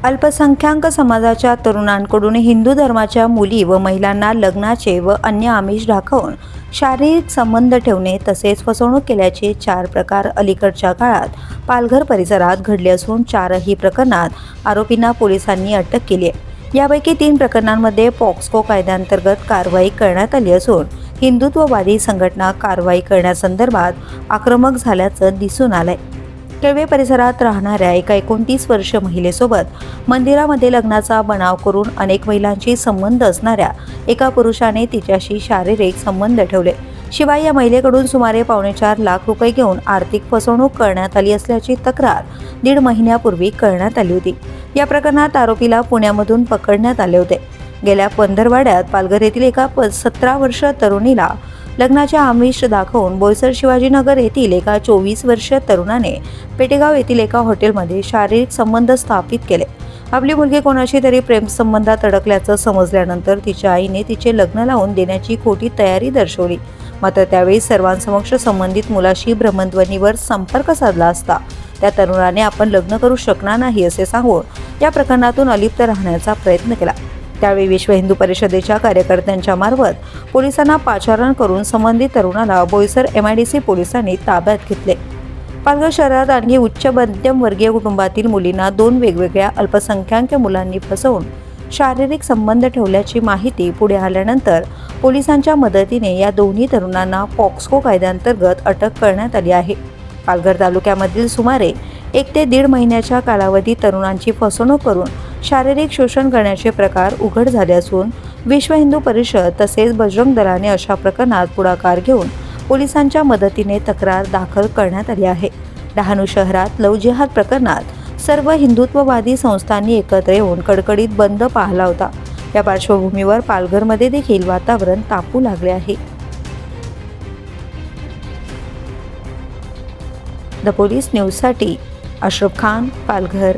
अल्पसंख्याक समाजाच्या तरुणांकडून हिंदू धर्माच्या मुली व महिलांना लग्नाचे व अन्य आमिष दाखवून शारीरिक संबंध ठेवणे तसेच फसवणूक केल्याचे 4 प्रकार अलीकडच्या काळात पालघर परिसरात घडले असून 4ही प्रकरणात आरोपींना पोलिसांनी अटक केली आहे। यापैकी 3 प्रकरणांमध्ये पॉक्सो कायद्याअंतर्गत कारवाई करण्यात आली असून हिंदुत्ववादी संघटना कारवाई करण्यासंदर्भात आक्रमक झाल्याचं दिसून आलंय। केळवे परिसरात राहणाऱ्या एका 29 वर्षीय महिलेसोबत मंदिरामध्ये लग्नाचा बनाव करून अनेक महिलांशी संबंध असणाऱ्या एका पुरुषाने तिच्याशी शारीरिक संबंध ठेवले। शिवाय या महिलेकडून सुमारे 4.25 लाख रुपये घेऊन आर्थिक फसवणूक करण्यात आली असल्याची तक्रार 1.5 महिन्यापूर्वी करण्यात आली होती। या प्रकरणात आरोपीला पुण्यामधून पकडण्यात आले होते। गेल्या पंधरवड्यात पालघर येथील एका 17 वर्षीय तरुणीला लग्नाचे आमिष दाखवून बोईसर शिवाजीनगर येथील एका 24 वर्षीय तरुणाने पेटेगाव येथील एका हॉटेलमध्ये शारीरिक संबंध स्थापित केले। आपली मुलगी कोणाशी तरी प्रेम संबंधात अडकल्याचं समजल्यानंतर तिच्या आईने तिचे लग्न लावून देण्याची खोटी तयारी दर्शवली। मात्र त्यावेळी सर्वांसमक्ष संबंधित मुलाशी भ्रमणध्वनीवर संपर्क साधला असता त्या तरुणाने आपण लग्न करू शकणार नाही असे सांगून या प्रकरणातून अलिप्त राहण्याचा प्रयत्न केला। त्यावेळी विश्व हिंदू परिषदेच्या कार्यकर्त्यांच्या मार्फत पोलिसांना पाचारण करून संबंधित तरुणाला बोईसर MIDC पोलिसांनी ताब्यात घेतले। पालघर शहरात आणखी उच्च मध्यम वर्गीय कुटुंबातील मुलींना 2 वेगवेगळ्या अल्पसंख्याक मुलांनी फसवून शारीरिक संबंध ठेवल्याची माहिती पुढे आल्यानंतर पोलिसांच्या मदतीने या दोन्ही तरुणांना पॉक्सो कायद्याअंतर्गत अटक करण्यात आली आहे। पालघर तालुक्यामधील सुमारे 1 ते 1.5 महिन्याच्या कालावधीत तरुणांची फसवणूक करून शारीरिक शोषण करण्याचे प्रकार उघड झाले असून विश्व हिंदू परिषद तसेच बजरंग दलाने अशा प्रकरणात पुढाकार घेऊन पोलिसांच्या मदतीने तक्रार दाखल करण्यात आली आहे। डहाणू शहरात लव्ह जिहाद प्रकरणात सर्व हिंदुत्ववादी संस्थांनी एकत्र येऊन कडकडीत बंद पाळला होता। या पार्श्वभूमीवर पालघरमध्ये देखील वातावरण तापू लागले आहे। द पोलीस न्यूजसाठी अशरफ खान, पालघर।